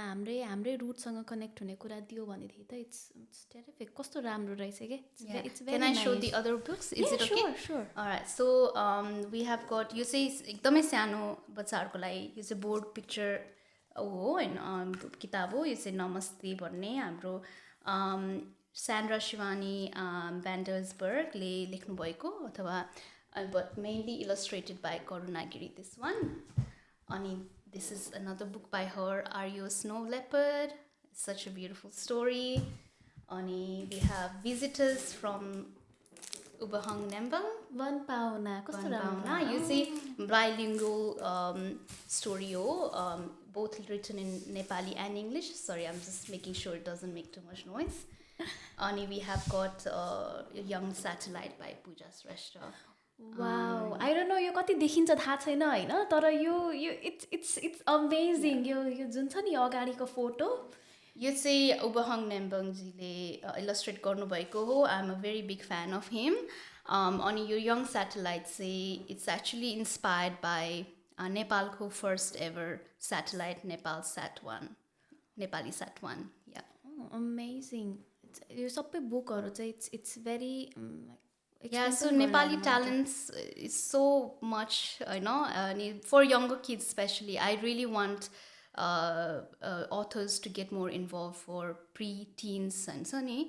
हाम्रै रुटसँग कनेक्ट हुने कुरा दियो भनेदेखि त इट्स टेरिफिक कस्तो राम्रो रहेछ कि it's Can I show the other books? Is it okay? Sure. Alright, so we have got यो चाहिँ एकदमै सानो बच्चाहरूको लागि यो चाहिँ बोर्ड पिक्चर हो होइन किताब हो यो चाहिँ नमस्ते भन्ने हाम्रो स्यान्ड्रा शिवानी ब्यान्डर्सबर्गले लेख्नुभएको अथवा but mainly illustrated by Karunagiri this one अनि this is another book by her Are You a Snow Leopard? Such a beautiful story. Ani we have visitors from Ubahang Nembang. One pauna. Kasto ramro. You see bilingual story both written in Nepali and English. Sorry, I'm just making sure it doesn't make too much noise. Ani we have got a Young Satellite by Pooja Shrestha. Wow I don't no यो कति देखिन्छ थाहा छैन होइन तर यो it's amazing यो जुन छ नि अगाडिको फोटो यो चाहिँ उबहङ नेम्बङजीले इलस्ट्रेट गर्नुभएको हो I am a very big fan of him अनि यो यङ स्याटेलाइट चाहिँ इट्स एक्चुली इन्सपायर्ड बाई नेपालको first ever satellite Nepal Nepali SAT 1 yeah amazing यो सबै बुकहरू चाहिँ it's very Yeah, so Nepali talents is so much, for younger kids especially. I really want authors to get more involved for pre-teens and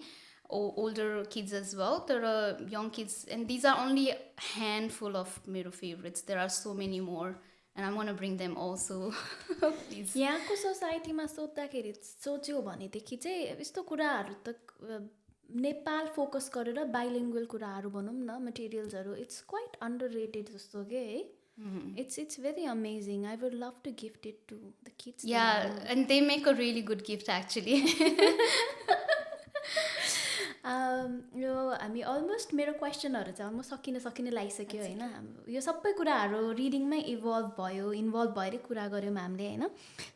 older kids as well. There are young kids, and these are only a handful of मेरो favorites. There are so many more, and I'm going to bring them also. Please. यहाँको सोसाइटीमा सोध्दाखेरि सोच्यो भनेदेखि चाहिँ यस्तो कुराहरू त नेपाल फोकस गरेर बाइलिङ्गुअल कुराहरू भनौँ न मटेरियल्सहरू इट्स क्वाइट अन्डर रेटेड जस्तो के है it's very amazing I would love to gift it to the kids and they make a really good gift actually यो हामी अलमोस्ट मेरो क्वेसनहरू चाहिँ अलमोस्ट सकिन लागिसक्यो होइन यो सबै कुराहरू रिडिङमै इन्भल्भ भएरै कुरा गऱ्यौँ हामीले होइन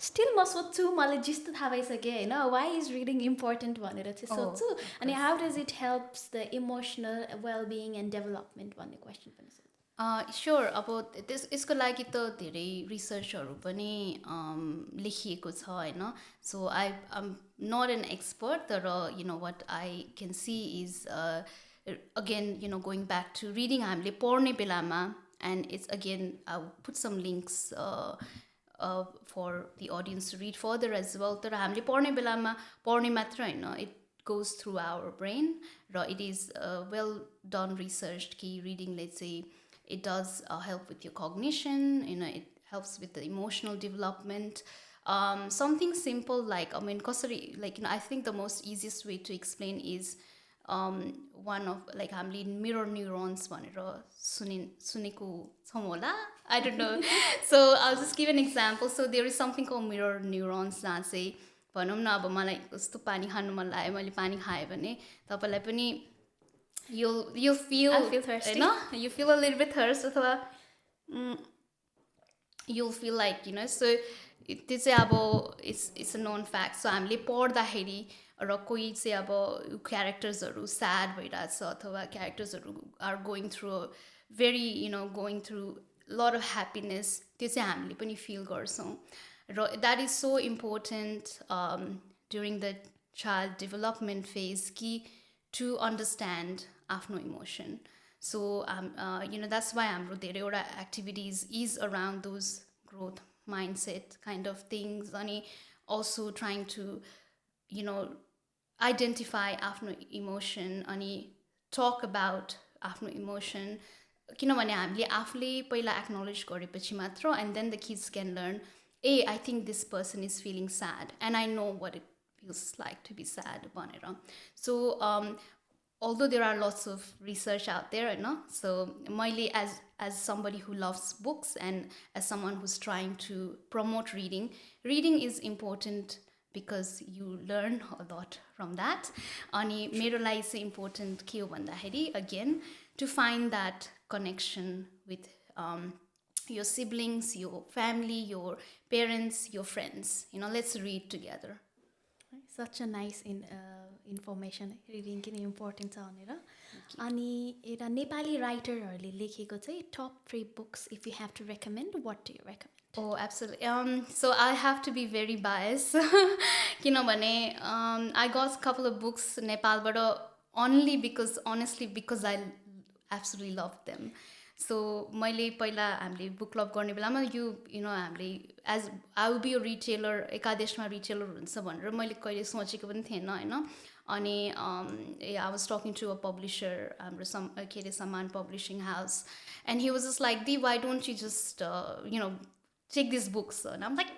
स्टिल म सोध्छु मलाई जस्तो थाहा भइसक्यो होइन वाइ इज रिडिङ इम्पोर्टेन्ट भनेर चाहिँ सोध्छु अनि how does it helps the emotional well-being and development भन्ने क्वेसन पनि सोध्छु स्योर अब यसको लागि त धेरै रिसर्चहरू पनि लेखिएको छ होइन so I am not an expert तर what I can see is again going back to reading हामीले पढ्ने बेलामा and it's again I put some links for the audience to read further as well तर हामीले पढ्ने बेलामा पढ्ने मात्र होइन it goes through our brain र it is well done research कि रिडिङले चाहिँ it does help with your cognition, it helps with the emotional development. Something simple like, I think the most easiest way to explain is one of, like, हामीले mirror neurons भनेर सुनेको छौँ होला I don't know. So I'll just give an example. So there is something called mirror neurons जहाँ चाहिँ भनौँ न अब मलाई कस्तो पानी खानु मन लाग्यो मैले पानी खाएँ भने तपाईँलाई पनि you'll feel thirsty. You feel a little bit thirst अथवा you'll feel like so त्यो चाहिँ अब it's a known fact so हामीले पढ्दाखेरि र कोही चाहिँ अब क्यारेक्टर्सहरू स्याड भइरहेछ अथवा क्यारेक्टर्सहरू are going through very going through lot of happiness त्यो चाहिँ हामीले पनि फिल गर्छौँ र that is so important during the child development phase कि to understand आफ्नो emotion. So, that's why हाम्रो धेरैवटा activities is around those growth mindset kind of things. अनि also trying to, identify आफ्नो emotion अनि talk about आफ्नो emotion. किनभने हामीले आफूले पहिला acknowledge गरेपछि मात्र and then the kids can learn, hey, I think this person is feeling sad and I know what it feels like to be sad भनेर. So although there are lots of research out there so मैले as somebody who loves books and as someone who's trying to promote reading is important because you learn a lot from that अनि मेरो लागि चाहिँ important के हो भन्दाखेरि again to find that connection with your siblings, your family, your parents, your friends. Let's read together. Such a nice information. Reading किन important छ भनेर. अनि एउटा नेपाली राइटरहरूले लेखेको चाहिँ top 3 books if you have to recommend, what do you recommend? Oh, absolutely. So I have to be very biased. I got a couple of books in Nepal, but only because I absolutely loved them. So मैले पहिला हामीले book club गर्ने बेलामा हामीले as I will be a retailer, एकादेशमा retailer हुन्छ भनेर मैले कहिले सोचेको पनि थिएन हैन. अनि I was talking to a publisher, हाम्रो Saman publishing house, and he was just like, "Dee, why don't you just take these books?" And I'm like,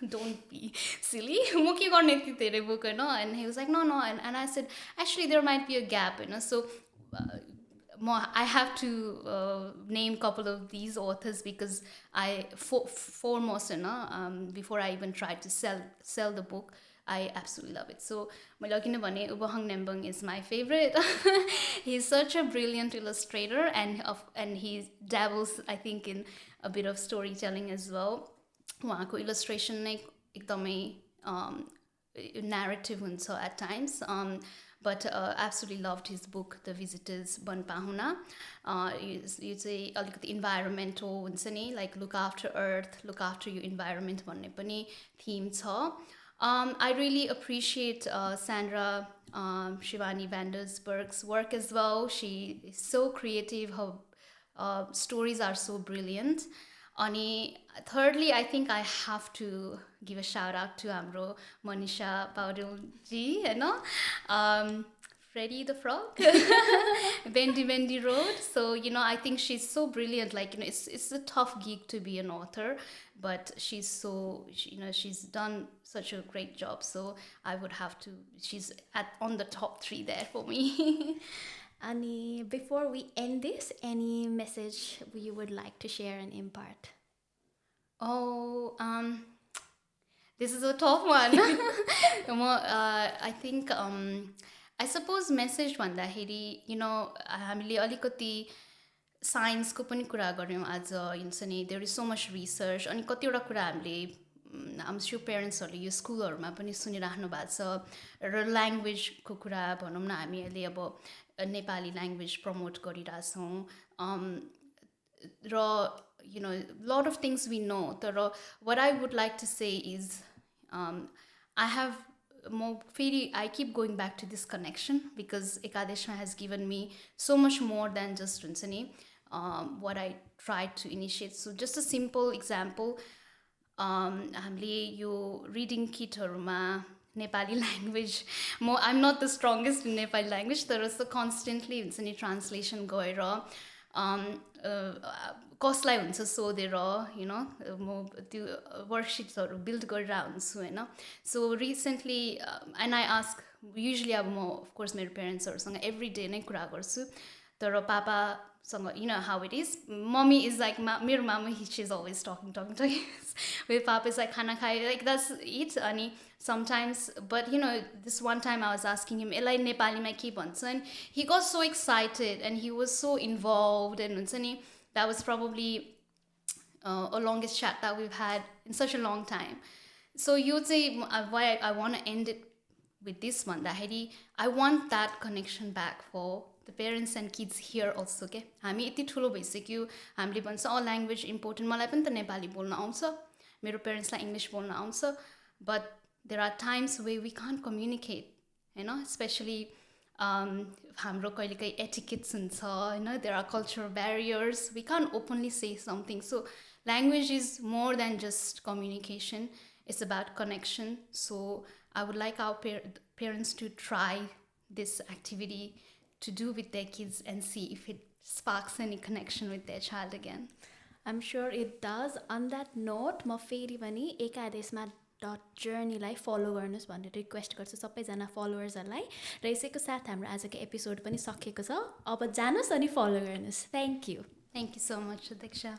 don't be silly. Book, and he was like, no. And I said, actually, there might be a gap, so I have to name a couple of these authors because I foremost, before I even tried to sell the book, I absolutely love it. So Ubahang Nembang is my favorite. He's such a brilliant illustrator, and he dabbles, I think, in a bit of storytelling as well. उहाँको illustration नै एकदमै narrative हुन्छ at times, but absolutely loved his book The Visitors Ban Pahuna. यो चाहिँ अलिकति environmental हुन्छ नि, like look after earth, look after your environment भन्ने पनि theme छ. I really appreciate Sandra Shivani Vandersberg's work as well. She is so creative. Her stories are so brilliant. Ani thirdly, I think I have to give a shout out to हाम्रो Manisha Paudel ji, Freddy the Frog, Bendy Road. So I think she's so brilliant. Like it's a tough gig to be an author, but she's so she's done such a great job. So I would have to. She's on the top 3 there for me. And before we end this, any message you would like to share and impart? Oh, this is a tough one. I think I suppose message भन्दाखेरि हामीले अलिकति साइन्सको पनि कुरा गर्यौँ आज हुन्छ नि. There is so much research, अनि कतिवटा कुरा हामीले I'm sure पेरेन्ट्सहरूले यो स्कुलहरूमा पनि सुनिराख्नु भएको छ. र ल्याङ्ग्वेजको कुरा भनौँ न, हामी अहिले अब नेपाली ल्याङ्ग्वेज प्रमोट गरिरहेछौँ. र lot of things we know. तर what I would like to say is I keep going back to this connection because Ekadeshma has given me so much more than just हुन्छ नि what I tried to initiate. So just a simple example, हामीले यो reading kitहरूमा Nepali language, I'm not the strongest in Nepali language, तर so constantly हुन्छ नि translation गएर कसलाई हुन्छ सोधेर म त्यो वर्कसिट्सहरू बिल्ड गरेर हुन्छु हैन. So recently and I ask usually अब म अफकोर्स मेरो पेरेन्ट्सहरूसँग एभ्री डे नै कुरा गर्छु. तर पापासँग how it is, mummy is like मेरो mama she is always talking with Papa is like खाना खाए, like that's it. अनि sometimes, but this one time I was asking him यसलाई नेपालीमा के भन्छ, and he got so excited and he was so involved, and हुन्छ नि that was probably a longest chat that we've had in such a long time. So you'd say why I want to end it with this one, that I want that connection back for the parents and kids here also. Okay, हामी यति ठुलो भइसक्यो, हामीले भन्छ language important, मलाई पनि त नेपाली बोल्न आउँछ, मेरो पेरेन्ट्सलाई इङ्ग्लिस बोल्न आउँछ, but there are times where we can't communicate, especially हाम्रो कहिलेकाहीँ etiquettes हुन्छ, there are cultural barriers, we can't openly say something. So language is more than just communication, it's about connection. So I would like our parents to try this activity to do with their kids and see if it sparks any connection with their child again. I'm sure it does. On that note, म फेरि पनि एकादेशमा .journey follow गर्नुहोस् भनेर request गर्छु सबैजना फलोवर्सहरूलाई. र यसैको साथ हाम्रो आजको एपिसोड पनि सकिएको छ. अब जानुहोस् अनि फलो गर्नुहोस्. Thank you so much, Diksha.